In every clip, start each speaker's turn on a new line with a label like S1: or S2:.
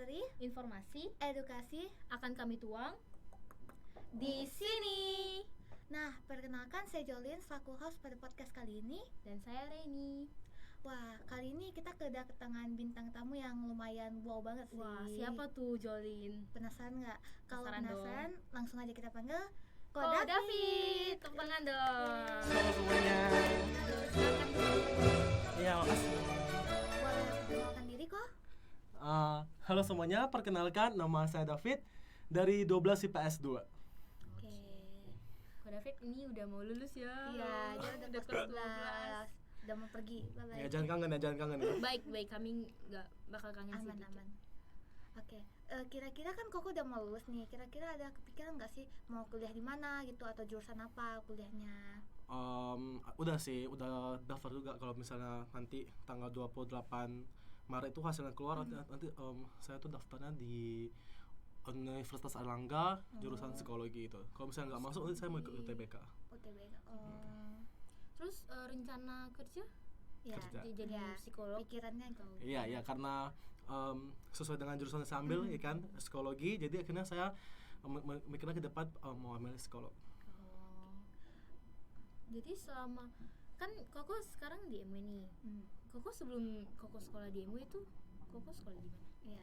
S1: misteri,
S2: informasi
S1: edukasi
S2: akan kami tuang di sini.
S1: Nah, perkenalkan saya Jolin selaku host pada podcast kali ini.
S2: Dan saya Reni.
S1: Wah, kali ini kita kedatangan bintang tamu yang lumayan wow banget sih.
S2: Wah, siapa tuh Jolin?
S1: Penasaran nggak? Kalau
S2: Penasaran
S1: penasaran, langsung aja kita panggil Ko
S2: David.
S1: David.
S2: Tepuk tangan dong.
S3: Halo semuanya.
S2: Silakan dulu.
S3: Iya, makasih.
S1: Boleh perkenalkan diri kok?
S3: Halo semuanya, perkenalkan nama saya David dari 12 IPS 2.
S1: Oke.
S2: Ko David ini udah mau lulus ya.
S1: Iya, dia udah
S2: Udah
S1: kelas
S2: kelas
S1: 12. Udah mau pergi. Bye-bye.
S3: Ya jangan kangen ya.
S2: Baik, kami nggak bakal kangen sih.
S1: Aman. Oke, kira-kira kan Koko udah mau lulus nih. Kira-kira ada kepikiran nggak sih mau kuliah di mana gitu atau jurusan apa kuliahnya?
S3: Udah sih, udah daftar juga kalau misalnya nanti tanggal 28 Maret itu hasilnya keluar. Nanti saya tuh daftarnya di Universitas Airlangga jurusan psikologi itu. Kalau misalnya nggak masuk, nanti saya mau ikut UTBK.
S1: UTBK.
S2: Terus rencana kerja?
S1: Ya,
S3: Kerja.
S2: Jadi
S1: ya,
S2: psikolog.
S1: pikirannya gitu.
S3: Iya, karena sesuai dengan jurusan yang saya ambil, ya kan, psikologi. Jadi akhirnya saya mikirnya ke depan mau ambil psikolog.
S2: Jadi selama kan Koko sekarang di MU nih. Koko sebelum Koko sekolah di MU itu Koko sekolah di mana?
S1: Iya.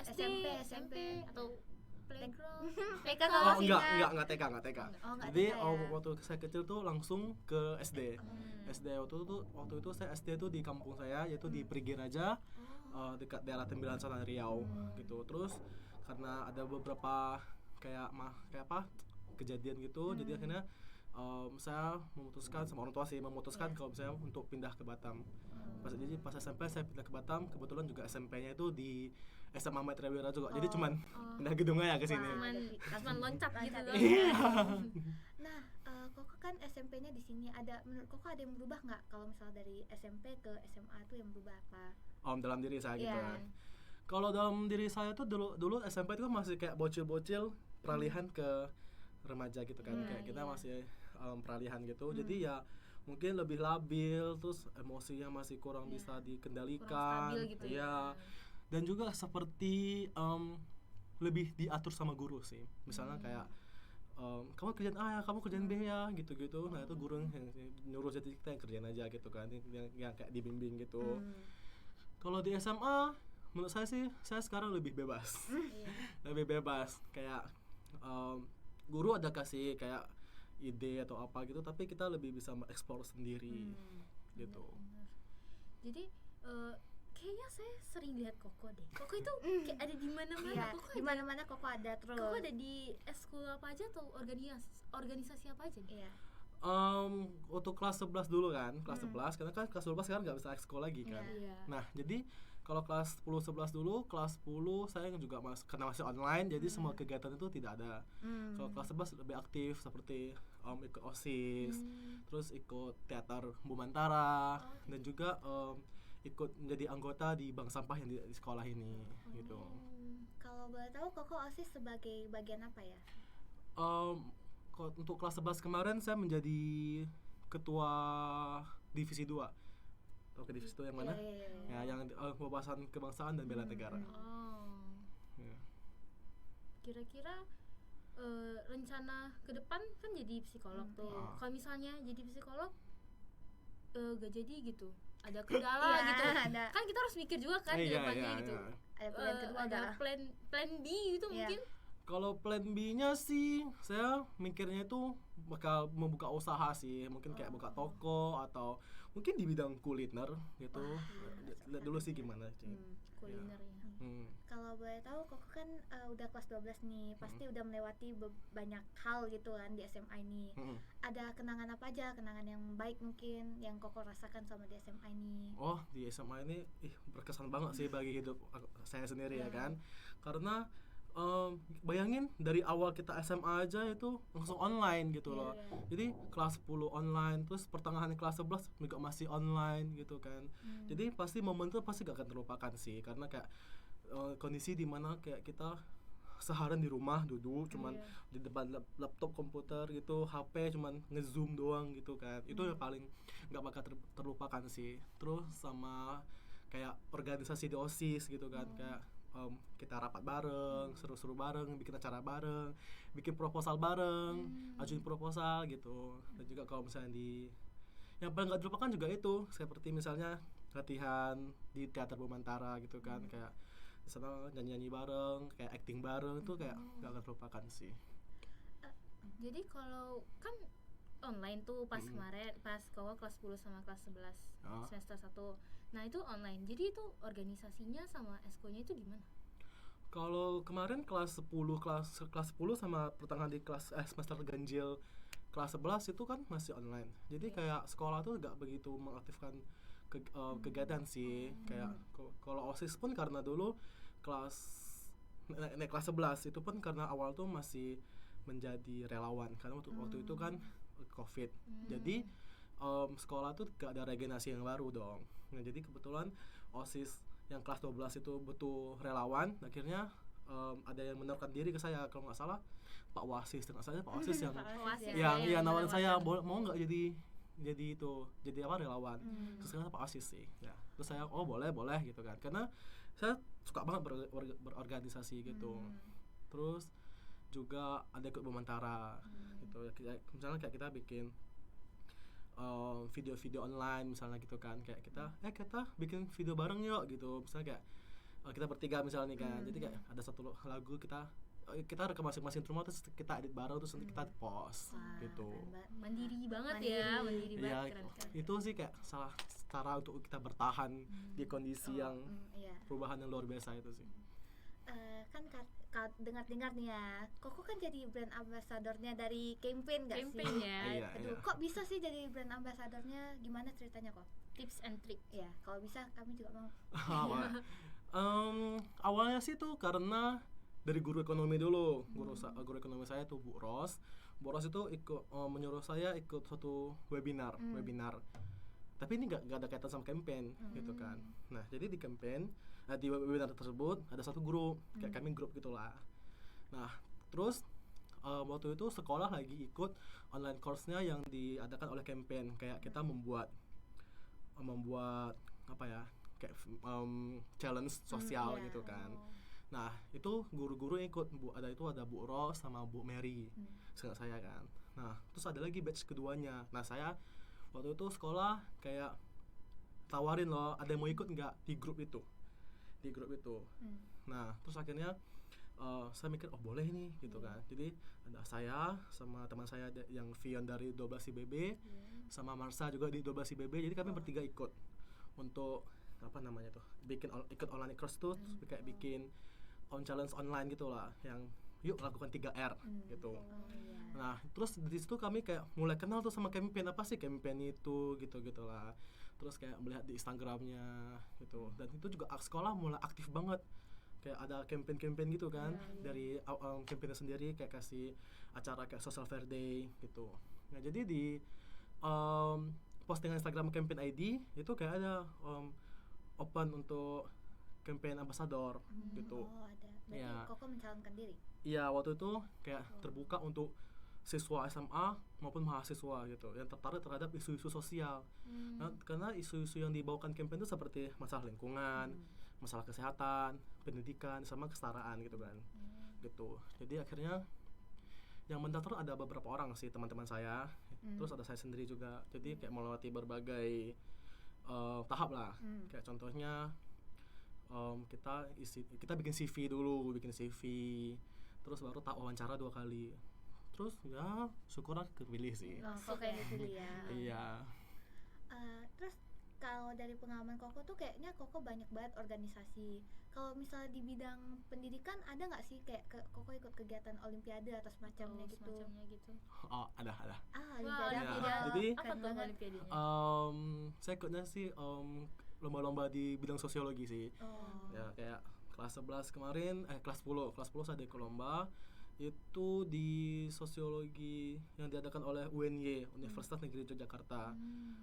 S2: SD, SMP atau playground?
S1: TK kalau
S3: Oh, enggak TK.
S1: Oh, enggak
S3: Jadi
S1: TK ya.
S3: waktu saya kecil tuh langsung ke SD. SD waktu itu saya SD tuh di kampung saya, yaitu di Perigi Raja, dekat daerah Tembilan sana Riau gitu. Terus karena ada beberapa kayak kejadian gitu, jadi akhirnya saya memutuskan sama orang tua sih kalau misalnya untuk pindah ke Batam. Pas SMP saya pindah ke Batam, kebetulan juga SMP-nya itu di SMA Maitreya Wira juga. Jadi cuman pindah gedungnya ya ke sini.
S2: Cuman loncat gitu loh.
S1: Nah, Koko kan SMP-nya di sini. Menurut Koko ada yang berubah nggak kalau misalnya dari SMP ke SMA tuh yang berubah apa?
S3: Dalam diri saya gitu
S1: Iya.
S3: kan. Kalau dalam diri saya tuh dulu SMP itu masih kayak bocil-bocil peralihan ke remaja gitu kan. Kayak kita masih peralihan gitu. Jadi ya mungkin lebih labil, terus emosinya masih kurang bisa dikendalikan.
S2: Kurang stabil gitu ya.
S3: Dan juga seperti lebih diatur sama guru sih. Misalnya kayak kamu kerjaan A ya, kamu kerjaan B ya, gitu-gitu. Nah itu guru yang nyuruh, jadi kita yang kerjaan aja gitu kan, yang kayak dibimbing gitu. Kalau di SMA, menurut saya sih, saya sekarang lebih bebas. Lebih bebas, kayak guru ada kasih kayak ide atau apa gitu, tapi kita lebih bisa mengeksplor sendiri gitu.
S2: Jadi kayaknya saya sering lihat Koko deh. Koko itu kayak ada di mana-mana.
S1: Iya,
S2: Koko
S1: di mana-mana Koko ada terus.
S2: Koko ada di eskul apa aja atau organisasi apa aja nih?
S1: Iya.
S3: Untuk kelas 11 dulu kan, kelas 11, karena kan kelas 12 sekarang nggak bisa ekskul lagi kan.
S2: Iya.
S3: Nah, jadi kalau kelas 10 11 dulu, kelas 10 saya juga karena masih online, jadi semua kegiatan itu tidak ada. Kalau kelas 11 lebih aktif seperti ikut OSIS, terus ikut teater Bumantara, dan juga ikut menjadi anggota di bank sampah yang di sekolah ini gitu.
S1: Kalau boleh tahu Koko OSIS sebagai bagian apa ya?
S3: Untuk kelas 11 kemarin saya menjadi ketua divisi 2. Tahu ke divisi 2 yang mana?
S1: Iya.
S3: Ya, yang wawasan kebangsaan dan bela negara. Ya.
S2: Kira-kira rencana ke depan kan jadi psikolog tuh. Kalau misalnya jadi psikolog gak jadi gitu, ada kendala
S1: Iya,
S2: gitu.
S1: ada.
S2: Kan kita harus mikir juga kan di depannya gitu.
S1: Ada pilihan kedua
S2: Ada
S1: adalah
S2: plan B gitu
S1: Iya.
S2: mungkin.
S3: Kalau plan B-nya sih, saya mikirnya itu bakal membuka usaha sih, mungkin kayak buka toko atau mungkin di bidang kuliner gitu. Lihat dulu sih gimana sih.
S2: Kuliner ya.
S1: Kalau boleh tahu Koko kan udah kelas 12 nih, pasti udah melewati banyak hal gitu kan di SMA ini. Ada kenangan apa aja, kenangan yang baik mungkin yang Koko rasakan sama di SMA ini?
S3: Oh, di SMA ini berkesan banget sih bagi hidup saya sendiri ya kan. Karena bayangin dari awal kita SMA aja itu langsung online gitu loh. Jadi kelas 10 online, terus pertengahan kelas 11 juga masih online gitu kan. Jadi pasti momen itu pasti gak akan terlupakan sih, karena kayak kondisi dimana kayak kita seharian di rumah duduk cuman di depan laptop komputer gitu, HP cuman nge-zoom doang gitu kan. Itu yang paling gak bakal terlupakan sih. Terus sama kayak organisasi di OSIS gitu kan, kayak kita rapat bareng, seru-seru bareng, bikin acara bareng, bikin proposal bareng, ajuin proposal gitu. Dan juga kalau misalnya yang paling gak dilupakan juga itu seperti misalnya latihan di teater Bumantara gitu kan, kayak di sana nyanyi-nyanyi bareng, kayak acting bareng, itu kayak gak akan terlupakan sih.
S2: Jadi kalau kan online tuh pas kemarin pas kau kelas 10 sama kelas 11 semester 1. Nah, itu online. Jadi itu organisasinya sama eskonya itu gimana?
S3: Kalau kemarin kelas 10 sama pertengahan di semester ganjil kelas 11 itu kan masih online. Jadi kayak sekolah tuh gak begitu mengaktifkan kegiatan sih. Kayak kalau OSIS pun karena dulu kelas 11 itu pun karena awal tuh masih menjadi relawan karena waktu itu kan COVID. Jadi sekolah tuh gak ada regenerasi yang baru dong. Nah, jadi kebetulan OSIS yang kelas 12 itu butuh relawan. Akhirnya ada yang menawarkan diri ke saya, kalau nggak salah Pak Wasis, dengan saya Pak Wasis yang nawarin saya mau nggak jadi apa relawan. Terus saya Pak Wasis sih. Ya. Terus saya boleh gitu kan. Karena saya suka banget berorganisasi gitu. Terus juga ada ikut Bumantara gitu. Misalnya kayak kita bikin video-video online misalnya gitu kan, kayak kita bikin video bareng yuk gitu. Misalnya kayak kita bertiga misalnya nih kan. Jadi kayak ada satu lagu kita rekam masing-masing rumah, terus kita edit bareng, terus nanti kita post gitu.
S2: Mandiri banget ya, mandiri banget, keren.
S3: Itu sih kayak salah cara untuk kita bertahan di kondisi yang perubahan yang luar biasa itu sih.
S1: Kan dengar-dengar nih ya, Koko kan jadi brand ambassadornya dari campaign gak
S2: campaign
S1: sih?
S2: Ya.
S1: Aduh, kok bisa sih jadi brand ambassadornya? Gimana ceritanya kok?
S2: Tips and trick.
S1: Ya, kalau bisa kami juga mau.
S3: Awalnya sih tuh karena dari guru ekonomi dulu. Guru ekonomi saya tuh Bu Ros. Bu Ros itu menyuruh saya ikut suatu webinar. Tapi ini gak ada kaitan sama campaign gitu kan. Nah, jadi di campaign, di webinar tersebut ada satu grup, kayak kami grup gitulah. Nah, terus waktu itu sekolah lagi ikut online course-nya yang diadakan oleh campaign. Kayak kita membuat apa ya, kayak challenge sosial gitu kan. Nah, itu guru-guru ikut, ada Bu Ros sama Bu Mary, seingat saya kan. Nah, terus ada lagi batch keduanya. Nah, saya waktu itu sekolah kayak tawarin loh, ada yang mau ikut nggak di grup itu. Nah, terus akhirnya saya mikir boleh nih gitu kan. Jadi ada saya sama teman saya yang Vion dari 12 IBB, sama Marsa juga di 12 IBB. Jadi kami bertiga ikut untuk apa namanya tuh, ikut online course tuh, kayak bikin challenge online gitu lah, yang yuk lakukan 3R gitu. Nah, terus di situ kami kayak mulai kenal tuh sama campaign, apa sih campaign itu gitu-gitulah. Terus kayak melihat di Instagramnya gitu. Dan itu juga sekolah mulai aktif banget. Kayak ada campaign gitu kan, dari campaignnya sendiri, kayak kasih acara kayak Social Fair Day gitu. Nah, jadi di postingan Instagram campaign ID itu kayak ada open untuk campaign ambassador gitu.
S1: Ada. Berarti Koko mencalonkan diri?
S3: Iya, waktu itu kayak terbuka untuk siswa SMA maupun mahasiswa gitu yang tertarik terhadap isu-isu sosial. Nah, karena isu-isu yang dibawakan campaign itu seperti masalah lingkungan, masalah kesehatan, pendidikan, sama kesetaraan gitu kan. Gitu. Jadi akhirnya yang mendaftar ada beberapa orang sih, teman-teman saya. Terus ada saya sendiri juga. Jadi kayak melewati berbagai tahap lah. Kayak contohnya kita bikin CV dulu, terus baru wawancara 2 kali. Terus ya syukurlah kepilih sih.
S1: Langsung kayak dipilih ya.
S3: Iya.
S1: Terus kalau dari pengalaman Koko tuh kayaknya Koko banyak banget organisasi. Kalau misalnya di bidang pendidikan ada nggak sih kayak Koko ikut kegiatan olimpiade atau semacamnya gitu?
S3: Ada.
S1: Olimpiade.
S3: Jadi
S2: apa tuh olimpiadenya?
S3: Saya ikutnya sih lomba-lomba di bidang sosiologi sih. Ya kayak kelas 11 kemarin, kelas 10 saya ikut lomba itu di sosiologi yang diadakan oleh UNY, Universitas Negeri Yogyakarta.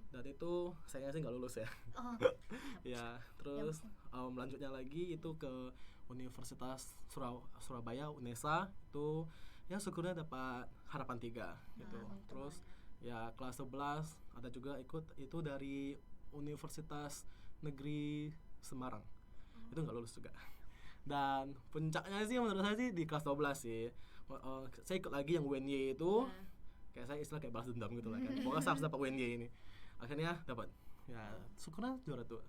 S3: Dan itu sayangnya sih nggak lulus ya. Ya, terus lanjutnya lagi itu ke Universitas Surabaya, UNESA, itu ya syukurnya dapat harapan 3 gitu. Terus ya kelas 11 ada juga ikut itu dari Universitas Negeri Semarang. Itu nggak lulus juga. Dan puncaknya sih menurut saya sih di kelas 12 sih. Saya ikut lagi yang UNY itu. Kayak saya istilah kayak balas dendam gitu lah kan. Pokoknya saya harus dapat UNY ini. Akhirnya dapat. Ya, syukurnya juara tuh.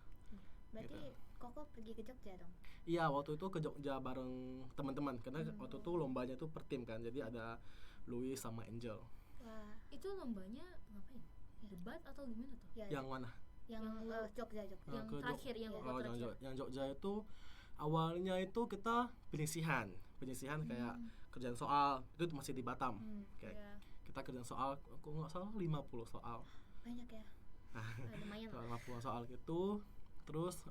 S1: Berarti
S3: Gitu.
S1: Koko pergi ke Jogja dong?
S3: Iya, waktu itu ke Jogja bareng teman-teman karena waktu itu lombanya tuh per tim kan. Jadi ada Louis sama Angel.
S1: Wah,
S2: Itu lombanya ngapain? Debat atau gimana tuh?
S1: ya,
S3: Yang mana?
S1: yang Jogja.
S2: Yang
S3: ke
S2: terakhir, yang
S3: Oh,
S2: babak
S3: yang
S2: terakhir.
S3: yang Jogja itu awalnya itu kita penyisihan kayak kerjaan soal itu masih di Batam. Kayak
S2: Iya.
S3: kita kerjaan soal, kok nggak salah 50 soal.
S1: Banyak ya.
S2: Lumayan lah.
S3: 50 soal gitu. Terus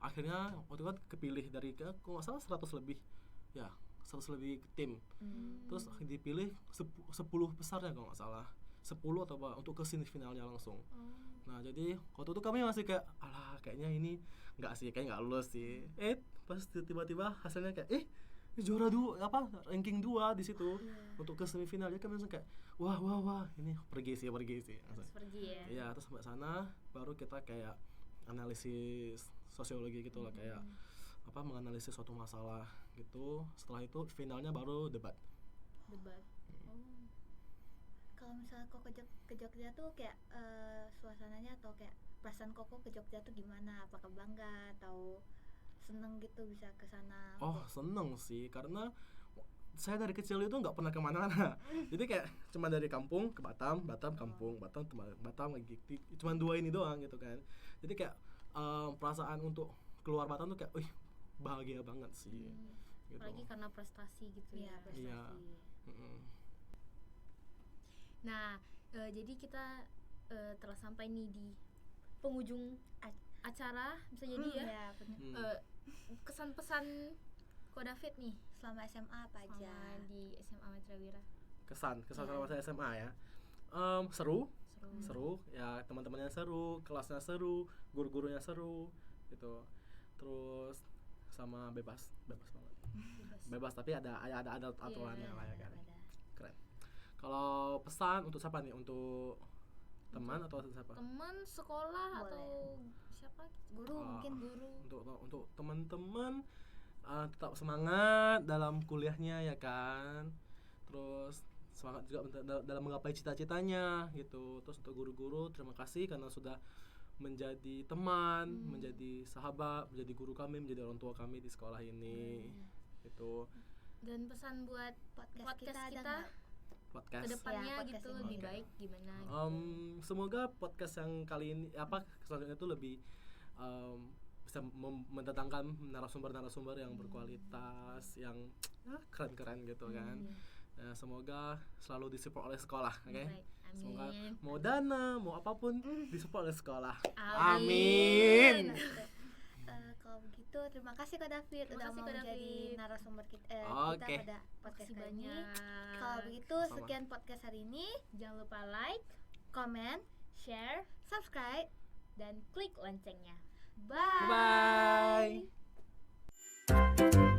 S3: akhirnya waktu itu kan kepilih dari kok nggak salah 100 lebih. Ya, 100 lebih tim. Terus dipilih 10 besarnya kalau nggak salah. 10 atau apa untuk ke semifinalnya langsung. Nah, jadi waktu itu kami masih kayak alah kayaknya ini enggak sih, kayak enggak lulus sih. Pas tiba-tiba hasilnya kayak ini juara ranking 2 di situ untuk ke semifinal. Jadi kami langsung kayak wah ini pergi sih langsung.
S2: Harus pergi ya.
S3: Iya, terus sampai sana baru kita kayak analisis sosiologi gitu lah, kayak menganalisis suatu masalah gitu. Setelah itu finalnya baru debat.
S1: Kalau misalnya Koko ke Jogja tuh kayak suasananya atau kayak perasaan Koko ke Jogja tuh gimana? Apakah bangga atau seneng gitu bisa ke sana?
S3: Oh, seneng sih karena saya dari kecil itu nggak pernah kemana-mana. Jadi kayak cuma dari kampung ke Batam, kampung, Batam lagi. Cuma 2 ini doang gitu kan. Jadi kayak perasaan untuk keluar Batam tuh kayak, bahagia banget sih. Gitu.
S2: Apalagi karena prestasi gitu ya.
S1: Prestasi.
S3: Iya.
S2: Nah, jadi kita telah sampai nih di penghujung acara, bisa jadi ya.
S1: Ya,
S2: Kesan pesan Ko David nih
S1: selama SMA apa aja?
S2: sama di SMA Mitra Wira.
S3: Kesan sama saya SMA ya. Seru ya, teman-temannya seru, kelasnya seru, guru-gurunya seru gitu. Terus sama bebas banget. Bebas tapi ada aturannya lah ya kan. Keren. Kalau pesan untuk siapa nih? Untuk teman atau siapa?
S2: Teman sekolah
S1: Boleh.
S2: atau siapa?
S1: Guru mungkin.
S3: Untuk teman-teman tetap semangat dalam kuliahnya ya kan. Terus semangat juga dalam menggapai cita-citanya gitu. Terus untuk guru-guru terima kasih karena sudah menjadi teman, menjadi sahabat, menjadi guru kami, menjadi orang tua kami di sekolah ini. Gitu.
S2: Dan pesan buat podcast kita
S3: Podcast.
S2: kedepannya
S1: Ya, podcast
S2: gitu
S1: ini.
S2: lebih baik gimana gitu.
S3: Semoga podcast yang kali ini selanjutnya itu lebih bisa mendatangkan narasumber yang berkualitas, yang keren-keren gitu kan. Semoga selalu disupport oleh sekolah, oke?
S2: Baik,
S3: Semoga
S2: amin.
S3: mau dana, mau apapun disupport oleh sekolah.
S2: Amin.
S1: Kalau begitu terima kasih Kak David
S2: Terima
S1: udah
S2: kasih,
S1: mau
S2: Kak
S1: menjadi
S2: David.
S1: narasumber kita
S3: Oke.
S1: pada podcast
S2: Makasih
S1: kali ini.
S2: banyak.
S1: Kalau begitu
S3: Sama.
S1: sekian podcast hari ini.
S2: Jangan lupa like,
S1: Comment,
S2: share,
S1: subscribe.
S2: dan klik loncengnya.
S1: Bye.
S3: Bye.